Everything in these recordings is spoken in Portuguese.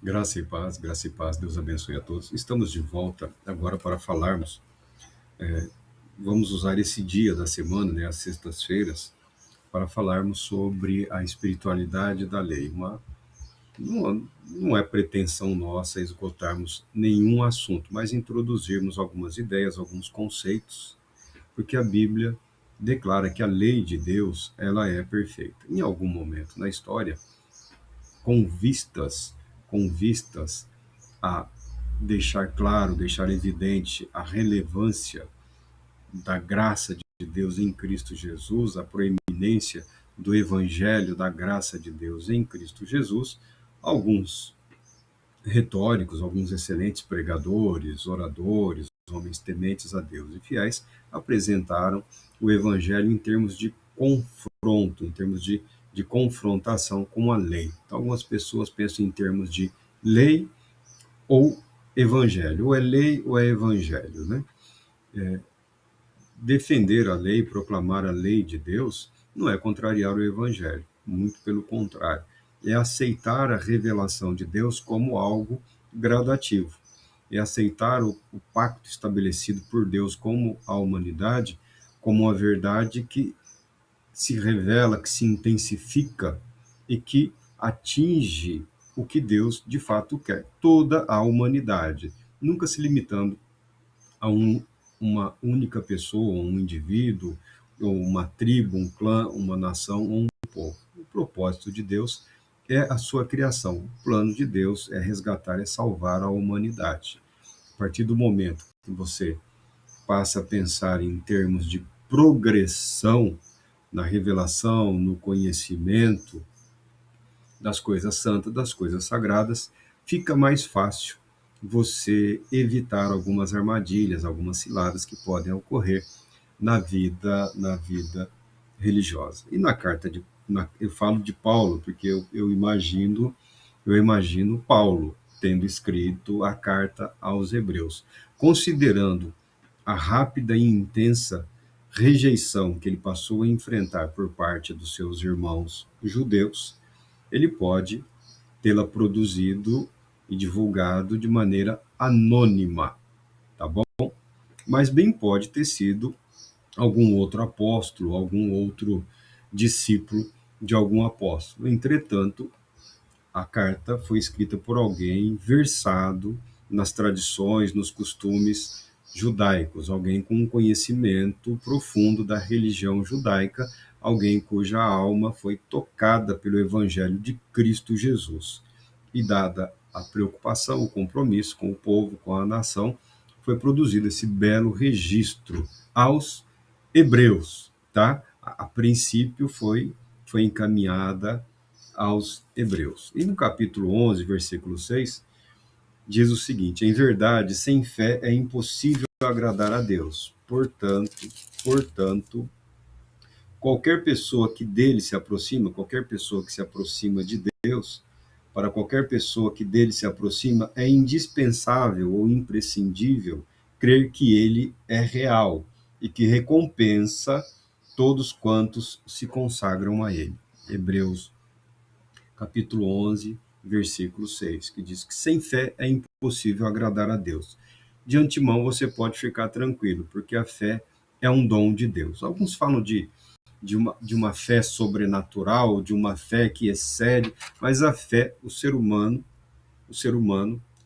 Graça e paz, Deus abençoe a todos. Estamos de volta agora para falarmos, vamos usar esse dia da semana, né, as sextas-feiras, para falarmos sobre a espiritualidade da lei. Não é pretensão nossa esgotarmos nenhum assunto, mas introduzirmos algumas ideias, alguns conceitos, porque a Bíblia declara que a lei de Deus, ela é perfeita. Em algum momento na história, com vistas a deixar claro, deixar evidente a relevância da graça de Deus em Cristo Jesus, a proeminência do Evangelho da graça de Deus em Cristo Jesus, alguns retóricos, alguns excelentes pregadores, oradores, homens tementes a Deus e fiéis, apresentaram o Evangelho em termos de confronto, em termos de confrontação com a lei. Então, algumas pessoas pensam em termos de lei ou evangelho, ou é lei ou é evangelho, né? Defender a lei, proclamar a lei de Deus, não é contrariar o evangelho, muito pelo contrário. É aceitar a revelação de Deus como algo gradativo. É aceitar o pacto estabelecido por Deus como a humanidade, como uma verdade que se revela, que se intensifica e que atinge o que Deus de fato quer, toda a humanidade, nunca se limitando a uma única pessoa, um indivíduo, ou uma tribo, um clã, uma nação ou um povo. O propósito de Deus é a sua criação. O plano de Deus é resgatar e salvar a humanidade. A partir do momento que você passa a pensar em termos de progressão na revelação, no conhecimento das coisas santas, das coisas sagradas, fica mais fácil você evitar algumas armadilhas, algumas ciladas que podem ocorrer na vida religiosa. E na carta eu falo de Paulo porque eu imagino Paulo tendo escrito a carta aos Hebreus, considerando a rápida e intensa rejeição que ele passou a enfrentar por parte dos seus irmãos judeus, ele pode tê-la produzido e divulgado de maneira anônima, tá bom? Mas bem pode ter sido algum outro apóstolo, algum outro discípulo de algum apóstolo. Entretanto, a carta foi escrita por alguém versado nas tradições, nos costumes judaicos, alguém com um conhecimento profundo da religião judaica, alguém cuja alma foi tocada pelo evangelho de Cristo Jesus. E dada a preocupação, o compromisso com o povo, com a nação, foi produzido esse belo registro aos hebreus, tá? A princípio foi encaminhada aos hebreus. E no capítulo 11, versículo 6, diz o seguinte: em verdade, sem fé é impossível agradar a Deus. Portanto, qualquer pessoa que dele se aproxima, qualquer pessoa que se aproxima de Deus, para qualquer pessoa que dele se aproxima, é indispensável ou imprescindível crer que ele é real e que recompensa todos quantos se consagram a ele. Hebreus capítulo 11, versículo 6, que diz que sem fé é impossível agradar a Deus. De antemão você pode ficar tranquilo, porque a fé é um dom de Deus. Alguns falam de uma fé sobrenatural, de uma fé que excede, mas a fé, o ser humano,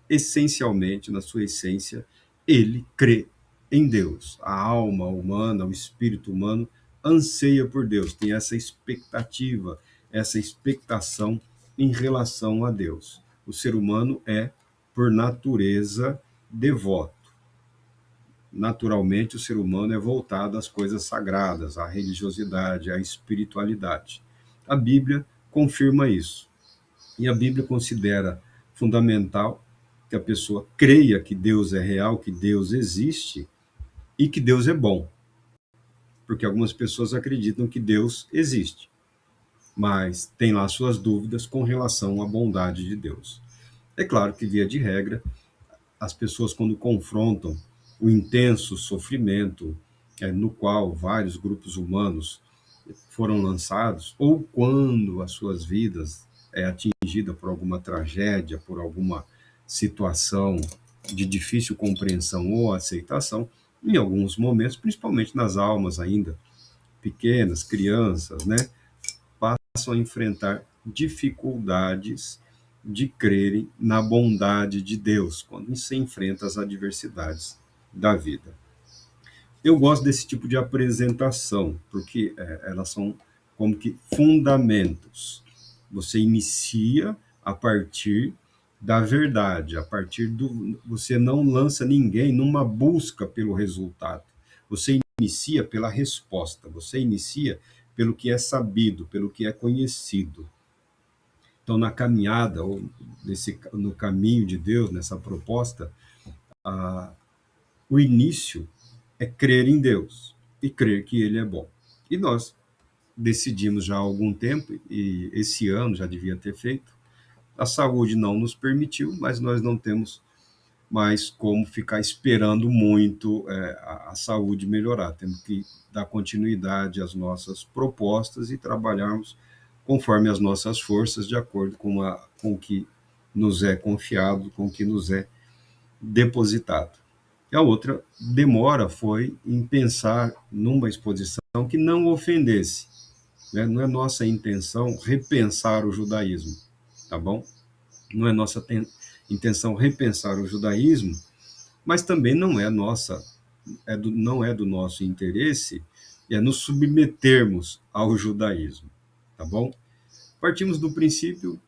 essencialmente, na sua essência, ele crê em Deus. A alma humana, o espírito humano, anseia por Deus, tem essa expectativa, essa expectação em relação a Deus. O ser humano é, por natureza, devoto. Naturalmente, o ser humano é voltado às coisas sagradas, à religiosidade, à espiritualidade. A Bíblia confirma isso. E a Bíblia considera fundamental que a pessoa creia que Deus é real, que Deus existe e que Deus é bom. Porque algumas pessoas acreditam que Deus existe, mas têm lá suas dúvidas com relação à bondade de Deus. É claro que, via de regra, as pessoas, quando confrontam o intenso sofrimento no qual vários grupos humanos foram lançados, ou quando as suas vidas atingiram atingida por alguma tragédia, por alguma situação de difícil compreensão ou aceitação, em alguns momentos, principalmente nas almas ainda pequenas, crianças, né, passam a enfrentar dificuldades de crerem na bondade de Deus quando se enfrenta as adversidades da vida. Eu gosto desse tipo de apresentação, porque elas são como que fundamentos. Você inicia a partir da verdade, a partir do. Você não lança ninguém numa busca pelo resultado. Você inicia pela resposta, você inicia pelo que é sabido, pelo que é conhecido. Então, na caminhada, ou no caminho de Deus, nessa proposta, o início é crer em Deus e crer que Ele é bom. E nós decidimos já há algum tempo, e esse ano já devia ter feito, a saúde não nos permitiu, mas nós não temos mais como ficar esperando muito a saúde melhorar. Temos que dar continuidade às nossas propostas e trabalharmos conforme as nossas forças, de acordo com o que nos é confiado, com o que nos é depositado. E a outra demora foi em pensar numa exposição que não ofendesse. Né? Não é nossa intenção repensar o judaísmo, tá bom? Não é nossa intenção repensar o judaísmo, mas também não é do nosso interesse nos submetermos ao judaísmo, tá bom? Partimos do princípio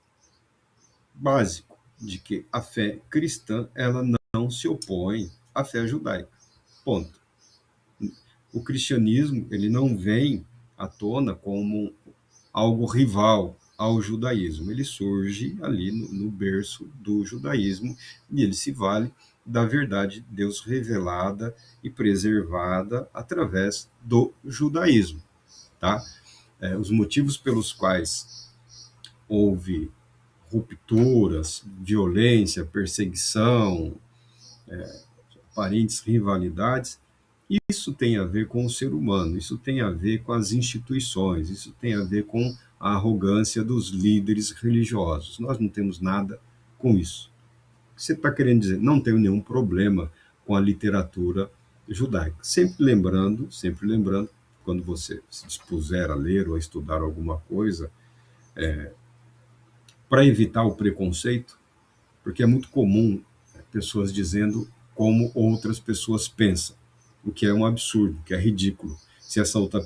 básico de que a fé cristã ela não se opõe à fé judaica. Ponto. O cristianismo ele não vem à tona como algo rival ao judaísmo. Ele surge ali no berço do judaísmo e ele se vale da verdade de Deus revelada e preservada através do judaísmo. Tá? Os motivos pelos quais houve rupturas, violência, perseguição, aparentes rivalidades, isso tem a ver com o ser humano, isso tem a ver com as instituições, isso tem a ver com a arrogância dos líderes religiosos. Nós não temos nada com isso. O que você está querendo dizer? Não tenho nenhum problema com a literatura judaica. Sempre lembrando, quando você se dispuser a ler ou a estudar alguma coisa, para evitar o preconceito, porque é muito comum pessoas dizendo como outras pessoas pensam, o que é um absurdo, que é ridículo. Se essa outra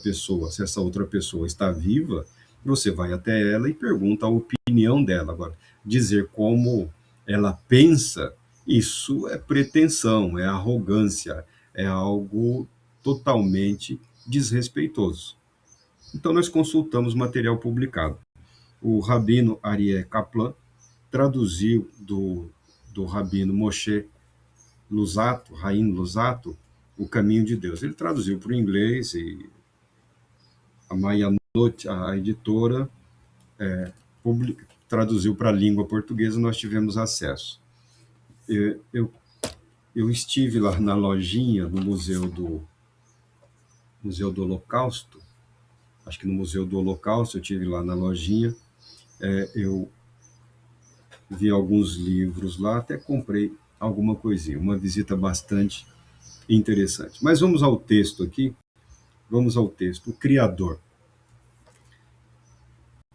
pessoa está viva, você vai até ela e pergunta a opinião dela. Agora, dizer como ela pensa, isso é pretensão, é arrogância, é algo totalmente desrespeitoso. Então, nós consultamos material publicado. O rabino Aryeh Kaplan traduziu do rabino Moshe Luzzatto, Raim Luzzatto, O Caminho de Deus. Ele traduziu para o inglês e a Mayanot, a editora, traduziu para a língua portuguesa, nós tivemos acesso. Eu estive lá na lojinha, no Museu do Holocausto, acho que no Museu do Holocausto, eu estive lá na lojinha, eu vi alguns livros lá, até comprei alguma coisinha, uma visita bastante interessante. Mas vamos ao texto aqui, vamos ao texto, o Criador.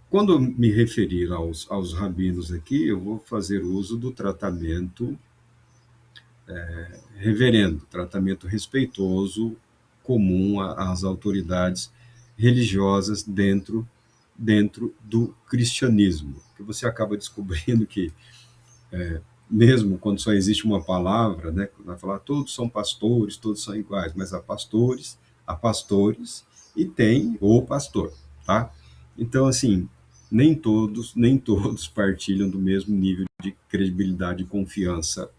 Quando eu me referir aos rabinos aqui, eu vou fazer uso do tratamento reverendo, tratamento respeitoso, comum às autoridades religiosas dentro do cristianismo. Que você acaba descobrindo que, mesmo quando só existe uma palavra, né, vai falar todos são pastores, todos são iguais, mas há pastores e tem o pastor, tá? Então, assim, nem todos partilham do mesmo nível de credibilidade e confiança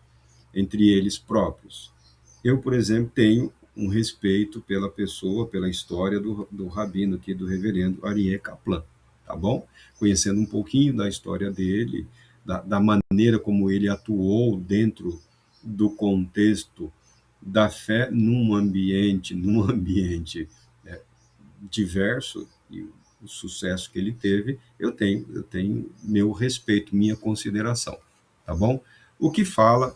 entre eles próprios. Eu, por exemplo, tenho um respeito pela pessoa, pela história do rabino aqui, do reverendo Aryeh Kaplan, tá bom? Conhecendo um pouquinho da história dele, da maneira como ele atuou dentro do contexto da fé num ambiente diverso, e o sucesso que ele teve, eu tenho meu respeito, minha consideração, tá bom? O que fala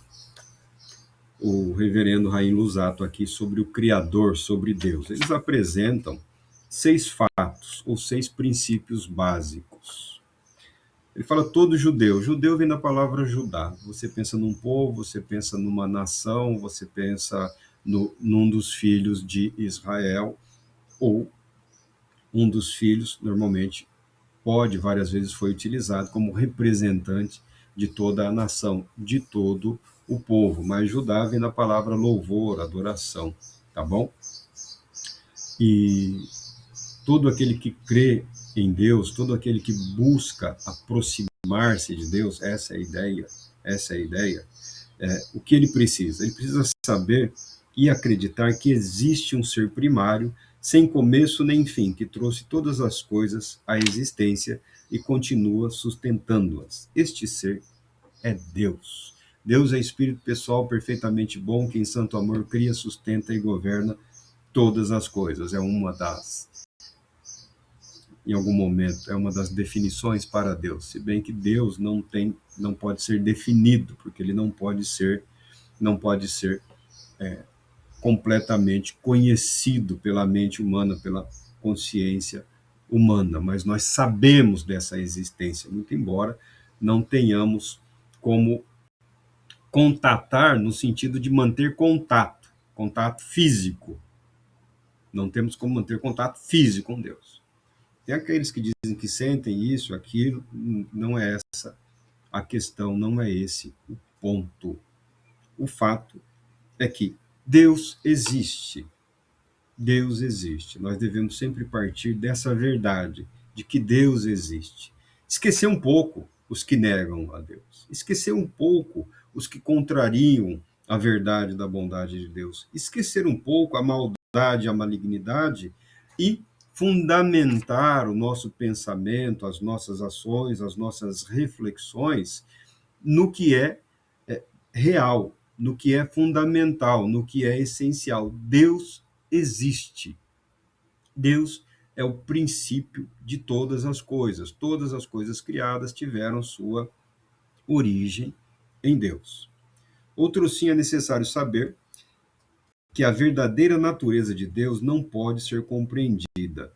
o reverendo Raim Lusato aqui sobre o Criador, sobre Deus? Eles apresentam 6 fatos ou 6 princípios básicos. Ele fala todo judeu. Judeu vem da palavra Judá. Você pensa num povo, você pensa numa nação, você pensa num dos filhos de Israel, ou um dos filhos, normalmente, várias vezes foi utilizado como representante de toda a nação, de todo o povo. Mas Judá vem da palavra louvor, adoração, tá bom? E todo aquele que crê em Deus, todo aquele que busca aproximar-se de Deus, essa é a ideia, o que ele precisa? Ele precisa saber e acreditar que existe um ser primário, sem começo nem fim, que trouxe todas as coisas à existência e continua sustentando-as. Este ser é Deus. Deus é espírito pessoal perfeitamente bom, que em santo amor cria, sustenta e governa todas as coisas. Em algum momento, é uma das definições para Deus, se bem que Deus não pode ser definido, porque ele não pode ser completamente conhecido pela mente humana, pela consciência humana, mas nós sabemos dessa existência, muito embora não tenhamos como contatar no sentido de manter contato físico. Não temos como manter contato físico com Deus. Tem aqueles que dizem que sentem isso, aquilo, não é essa a questão, não é esse o ponto. O fato é que Deus existe. Deus existe. Nós devemos sempre partir dessa verdade, de que Deus existe. Esquecer um pouco os que negam a Deus. Esquecer um pouco os que contrariam a verdade da bondade de Deus. Esquecer um pouco a maldade, a malignidade e fundamentar o nosso pensamento, as nossas ações, as nossas reflexões no que é real, no que é fundamental, no que é essencial. Deus existe. Deus é o princípio de todas as coisas. Todas as coisas criadas tiveram sua origem em Deus. Outro sim é necessário saber que a verdadeira natureza de Deus não pode ser compreendida.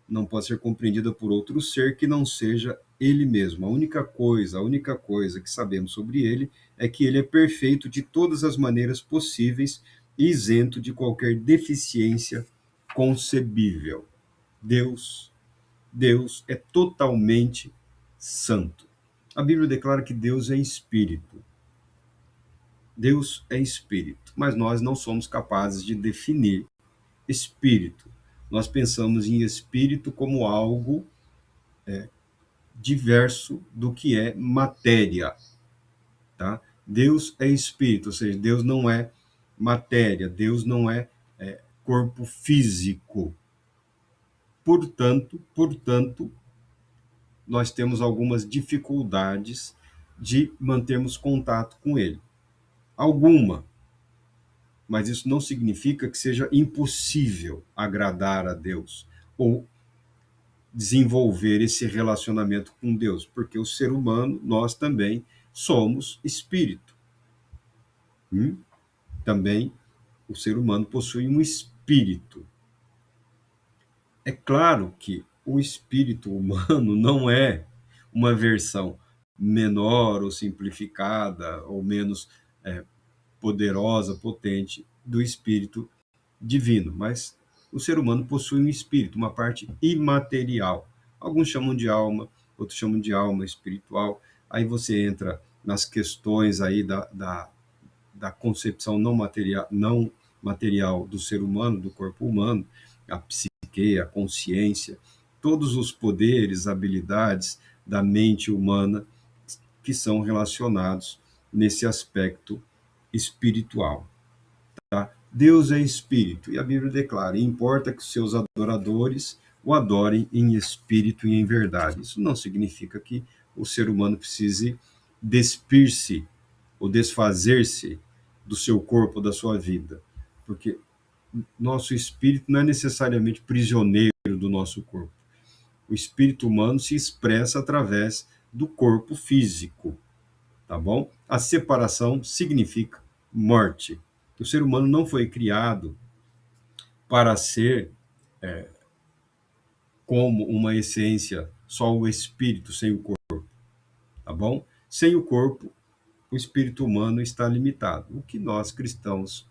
Não pode ser compreendida por outro ser que não seja ele mesmo. A única coisa que sabemos sobre ele é que ele é perfeito de todas as maneiras possíveis e isento de qualquer deficiência concebível. Deus é totalmente santo. A Bíblia declara que Deus é espírito. Deus é espírito, mas nós não somos capazes de definir espírito. Nós pensamos em espírito como algo diverso do que é matéria, tá? Deus é espírito, ou seja, Deus não é matéria, Deus não é corpo físico. Portanto, nós temos algumas dificuldades de mantermos contato com ele. Alguma, mas isso não significa que seja impossível agradar a Deus ou desenvolver esse relacionamento com Deus, porque o ser humano, nós também somos espírito. Também o ser humano possui um espírito. É claro que o espírito humano não é uma versão menor ou simplificada ou menos poderosa, potente do espírito divino, mas o ser humano possui um espírito, uma parte imaterial. Alguns chamam de alma, outros chamam de alma espiritual. Aí você entra nas questões aí da concepção não material do ser humano, do corpo humano, a psique, a consciência, todos os poderes, habilidades da mente humana que são relacionados nesse aspecto espiritual. Tá? Deus é espírito, e a Bíblia declara: importa que os seus adoradores o adorem em espírito e em verdade. Isso não significa que o ser humano precise despir-se ou desfazer-se do seu corpo, da sua vida, porque nosso espírito não é necessariamente prisioneiro do nosso corpo. O espírito humano se expressa através do corpo físico, tá bom? A separação significa morte. O ser humano não foi criado para ser como uma essência, só o espírito sem o corpo, tá bom? Sem o corpo, o espírito humano está limitado. O que nós cristãos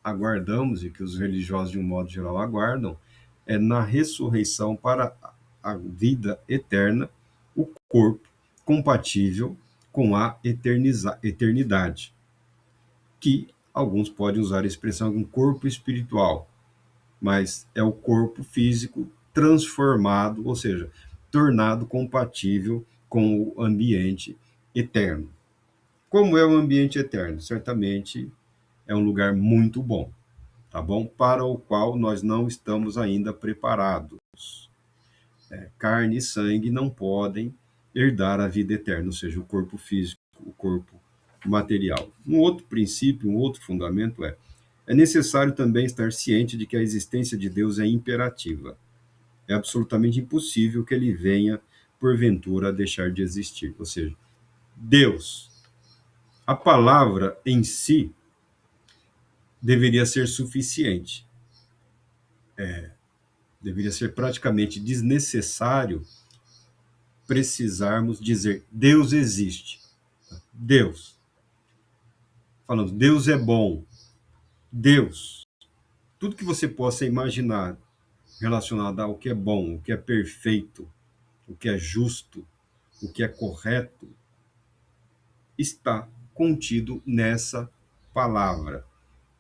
aguardamos e que os religiosos de um modo geral aguardam é na ressurreição para a vida eterna, o corpo compatível com a eternidade, que alguns podem usar a expressão um corpo espiritual, mas é o corpo físico transformado, ou seja, tornado compatível com o ambiente eterno. Como é o ambiente eterno? Certamente é um lugar muito bom, tá bom? Para o qual nós não estamos ainda preparados. Carne e sangue não podem herdar a vida eterna, ou seja, o corpo físico, o corpo material. Um outro princípio, um outro fundamento é necessário também estar ciente de que a existência de Deus é imperativa. É absolutamente impossível que ele venha, porventura, a deixar de existir. Ou seja, Deus, a palavra em si, deveria ser suficiente. Deveria ser praticamente desnecessário precisarmos dizer Deus existe. Deus. Falando, Deus é bom. Deus. Tudo que você possa imaginar relacionado ao que é bom, o que é perfeito, o que é justo, o que é correto, está contido nessa palavra.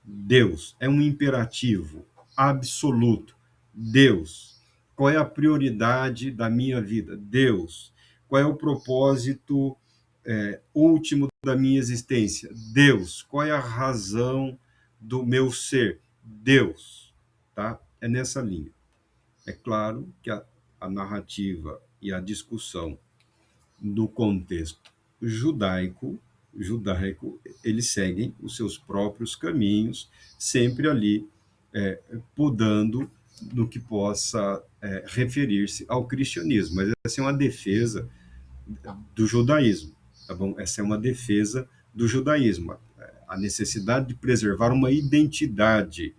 Deus é um imperativo absoluto. Deus. Qual é a prioridade da minha vida? Deus. Qual é o propósito último da minha existência? Deus. Qual é a razão do meu ser? Deus. Tá? É nessa linha. É claro que a narrativa e a discussão no contexto judaico, eles seguem os seus próprios caminhos, sempre ali podando no que possa referir-se ao cristianismo. Mas essa é uma defesa do judaísmo, tá bom? Essa é uma defesa do judaísmo, a necessidade de preservar uma identidade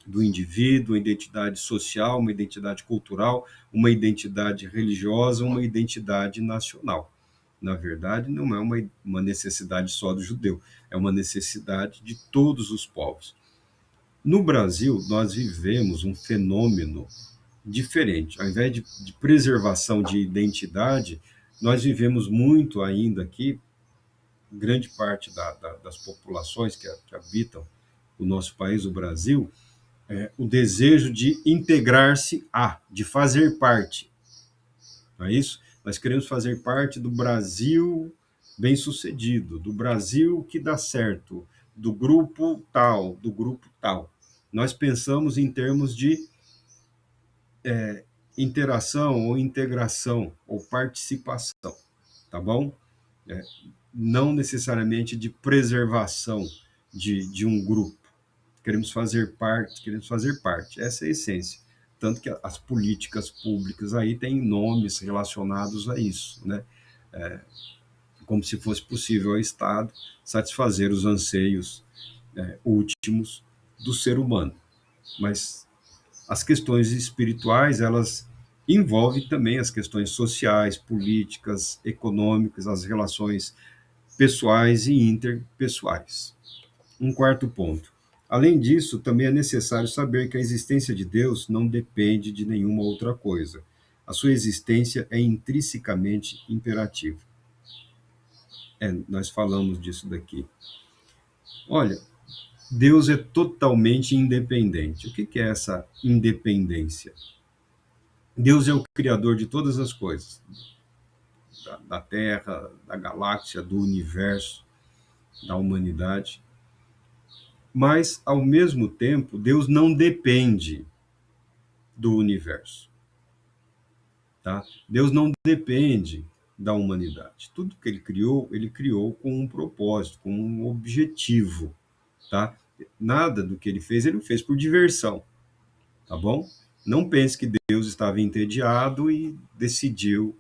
do indivíduo, uma identidade social, uma identidade cultural, uma identidade religiosa, uma identidade nacional. Na verdade, não é uma necessidade só do judeu, é uma necessidade de todos os povos. No Brasil, nós vivemos um fenômeno diferente. Ao invés de preservação de identidade, nós vivemos muito ainda aqui, grande parte das populações que habitam o nosso país, o Brasil, o desejo de integrar-se de fazer parte. Não é isso? Nós queremos fazer parte do Brasil bem-sucedido, do Brasil que dá certo, do grupo tal, do grupo tal. Nós pensamos em termos de interação ou integração ou participação, tá bom? Não necessariamente de preservação de um grupo. Queremos fazer parte. Essa é a essência. Tanto que as políticas públicas aí têm nomes relacionados a isso, né? Como se fosse possível ao Estado satisfazer os anseios últimos do ser humano. Mas as questões espirituais, elas envolvem também as questões sociais, políticas, econômicas, as relações pessoais e interpessoais. Um quarto ponto. Além disso, também é necessário saber que a existência de Deus não depende de nenhuma outra coisa. A sua existência é intrinsecamente imperativa. Nós falamos disso daqui. Olha, Deus é totalmente independente. O que é essa independência? Deus é o criador de todas as coisas, da Terra, da galáxia, do universo, da humanidade. Mas, ao mesmo tempo, Deus não depende do universo. Tá? Deus não depende da humanidade. Tudo que ele criou com um propósito, com um objetivo. Tá? Nada do que ele fez por diversão. Tá bom? Não pense que Deus estava entediado e decidiu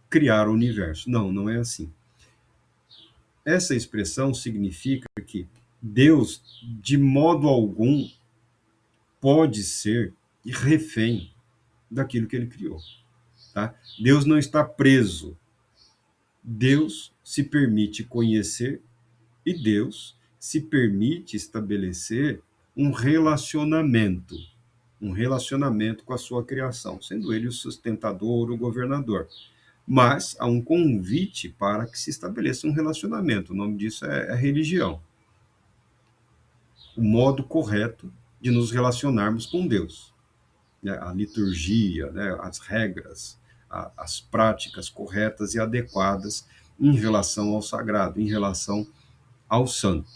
criar o universo. Não, não é assim. Essa expressão significa que Deus, de modo algum, pode ser refém daquilo que ele criou. Tá? Deus não está preso. Deus se permite conhecer e Deus se permite estabelecer um relacionamento com a sua criação, sendo ele o sustentador, o governador. Mas há um convite para que se estabeleça um relacionamento. O nome disso é religião. O modo correto de nos relacionarmos com Deus. Né? A liturgia, né? As regras, as práticas corretas e adequadas em relação ao sagrado, em relação ao santo.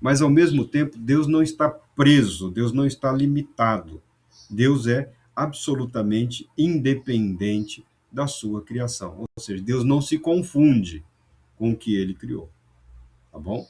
Mas, ao mesmo tempo, Deus não está preso, Deus não está limitado. Deus é absolutamente independente da sua criação. Ou seja, Deus não se confunde com o que ele criou. Tá bom?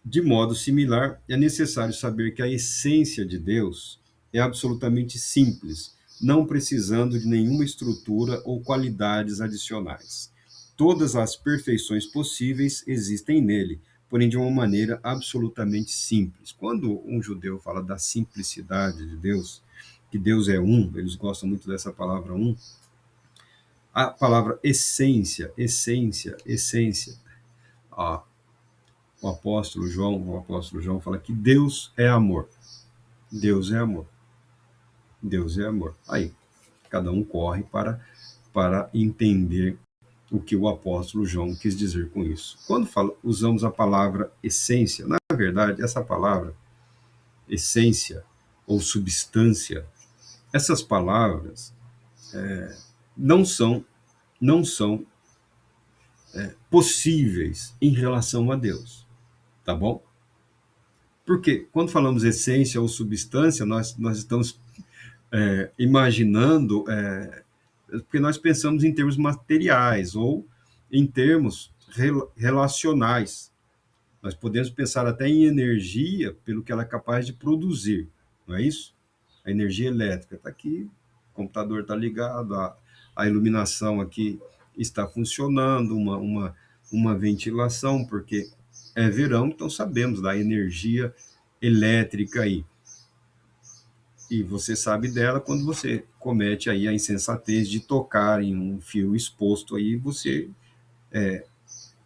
De modo similar, é necessário saber que a essência de Deus é absolutamente simples, não precisando de nenhuma estrutura ou qualidades adicionais. Todas as perfeições possíveis existem nele, porém de uma maneira absolutamente simples. Quando um judeu fala da simplicidade de Deus, que Deus é um, eles gostam muito dessa palavra um, a palavra essência, ó, o apóstolo João fala que Deus é amor. Deus é amor. Deus é amor. Aí, cada um corre para entender o que o apóstolo João quis dizer com isso. Quando usamos a palavra essência, na verdade, essa palavra, essência ou substância, essas palavras não são, não são possíveis em relação a Deus. Tá bom? Porque quando falamos essência ou substância, nós estamos imaginando, porque nós pensamos em termos materiais ou em termos relacionais. Nós podemos pensar até em energia pelo que ela é capaz de produzir, não é isso? A energia elétrica está aqui, o computador está ligado, a iluminação aqui está funcionando, uma ventilação, porque é verão, então sabemos da energia elétrica aí. E você sabe dela quando você comete aí a insensatez de tocar em um fio exposto, aí você é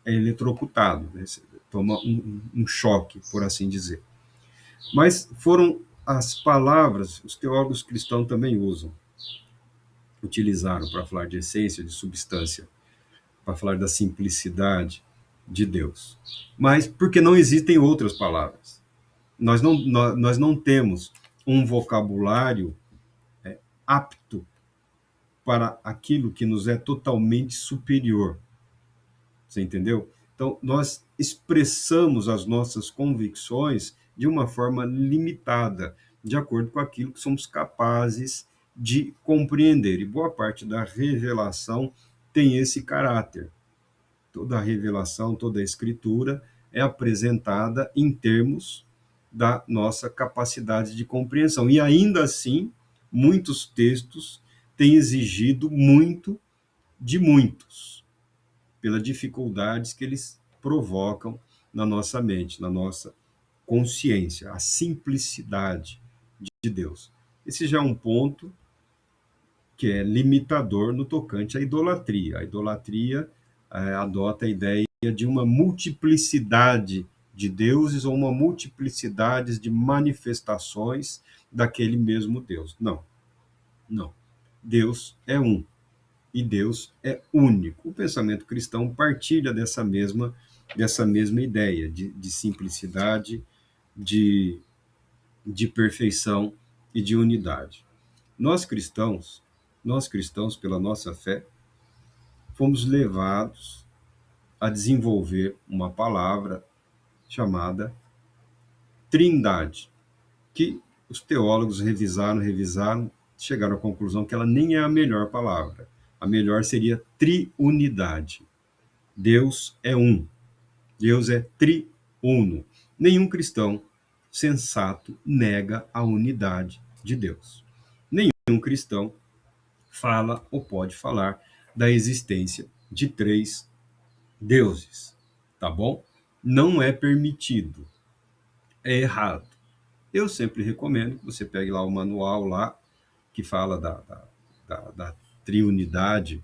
eletrocutado, né? Você toma um choque, por assim dizer. Mas foram as palavras, os teólogos cristãos também utilizaram para falar de essência, de substância, para falar da simplicidade de Deus. Mas porque não existem outras palavras. Nós não temos um vocabulário apto para aquilo que nos é totalmente superior. Você entendeu? Então, nós expressamos as nossas convicções de uma forma limitada, de acordo com aquilo que somos capazes de compreender. E boa parte da revelação tem esse caráter. Toda a revelação, toda a escritura é apresentada em termos da nossa capacidade de compreensão. E ainda assim, muitos textos têm exigido muito de muitos, pelas dificuldades que eles provocam na nossa mente, na nossa consciência, a simplicidade de Deus. Esse já é um ponto que é limitador no tocante à idolatria. A idolatria adota a ideia de uma multiplicidade de deuses ou uma multiplicidade de manifestações daquele mesmo Deus. Não, não. Deus é um e Deus é único. O pensamento cristão partilha dessa mesma ideia de simplicidade, de perfeição e de unidade. Nós cristãos, pela nossa fé, fomos levados a desenvolver uma palavra chamada Trindade, que os teólogos revisaram, chegaram à conclusão que ela nem é a melhor palavra. A melhor seria triunidade. Deus é um. Deus é triuno. Nenhum cristão sensato nega a unidade de Deus. Nenhum cristão fala ou pode falar da existência de três deuses, tá bom? Não é permitido, é errado. Eu sempre recomendo que você pegue lá o manual lá, que fala da triunidade.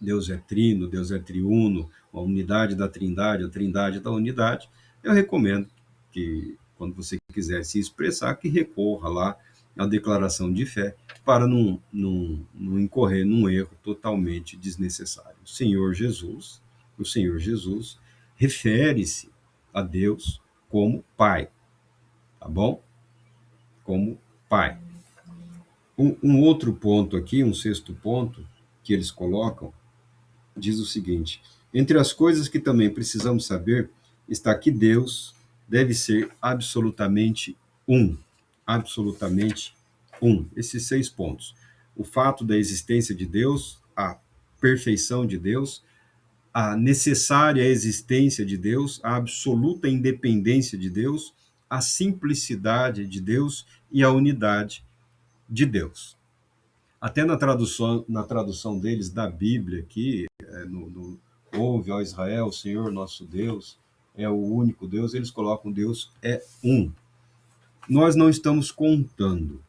Deus é trino, Deus é triuno, a unidade da trindade, a trindade da unidade. Eu recomendo que, quando você quiser se expressar, que recorra lá à declaração de fé para não incorrer num erro totalmente desnecessário. O Senhor Jesus refere-se a Deus como Pai, tá bom? Como Pai. Um outro ponto aqui, um sexto ponto que eles colocam, diz o seguinte: entre as coisas que também precisamos saber está que Deus deve ser absolutamente um. Absolutamente um. Esses 6 pontos. O fato da existência de Deus, a perfeição de Deus, a necessária existência de Deus, a absoluta independência de Deus, a simplicidade de Deus e a unidade de Deus. Até na tradução deles da Bíblia aqui, Ouve, ó Israel, o Senhor nosso Deus é o único Deus, eles colocam Deus é um. Nós não estamos contando.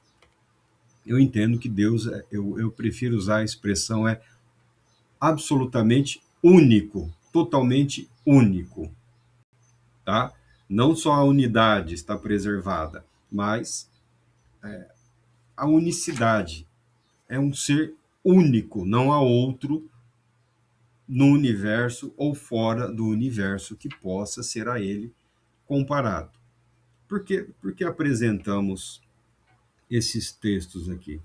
Eu entendo que Deus, eu prefiro usar a expressão absolutamente único, totalmente único, tá? Não só a unidade está preservada, mas a unicidade. É um ser único, não há outro no universo ou fora do universo que possa ser a ele comparado. Por que apresentamos esses textos aqui?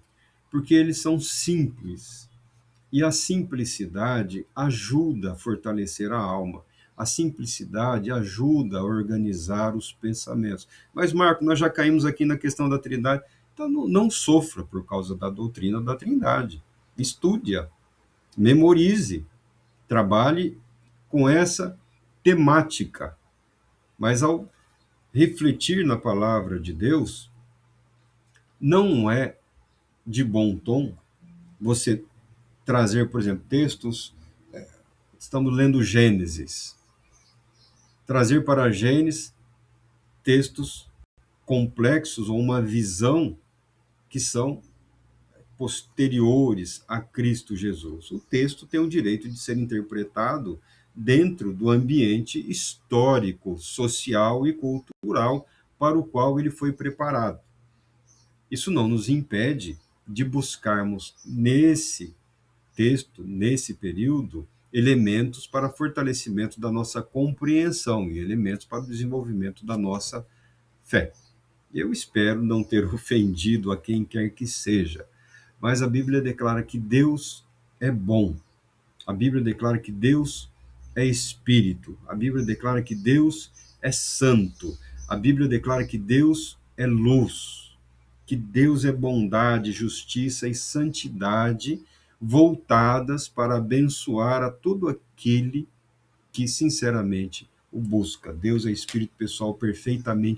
Porque eles são simples. E a simplicidade ajuda a fortalecer a alma. A simplicidade ajuda a organizar os pensamentos. Mas, Marco, nós já caímos aqui na questão da Trindade. Então, não sofra por causa da doutrina da Trindade. Estude-a, memorize, trabalhe com essa temática. Mas, ao refletir na palavra de Deus, não é de bom tom você trazer, por exemplo, textos. Estamos lendo Gênesis. Trazer para Gênesis textos complexos ou uma visão que são posteriores a Cristo Jesus. O texto tem o direito de ser interpretado dentro do ambiente histórico, social e cultural para o qual ele foi preparado. Isso não nos impede de buscarmos nesse texto, nesse período, elementos para fortalecimento da nossa compreensão e elementos para o desenvolvimento da nossa fé. Eu espero não ter ofendido a quem quer que seja, mas a Bíblia declara que Deus é bom. A Bíblia declara que Deus é espírito. A Bíblia declara que Deus é santo. A Bíblia declara que Deus é luz, que Deus é bondade, justiça e santidade voltadas para abençoar a todo aquele que sinceramente o busca. Deus é espírito pessoal perfeitamente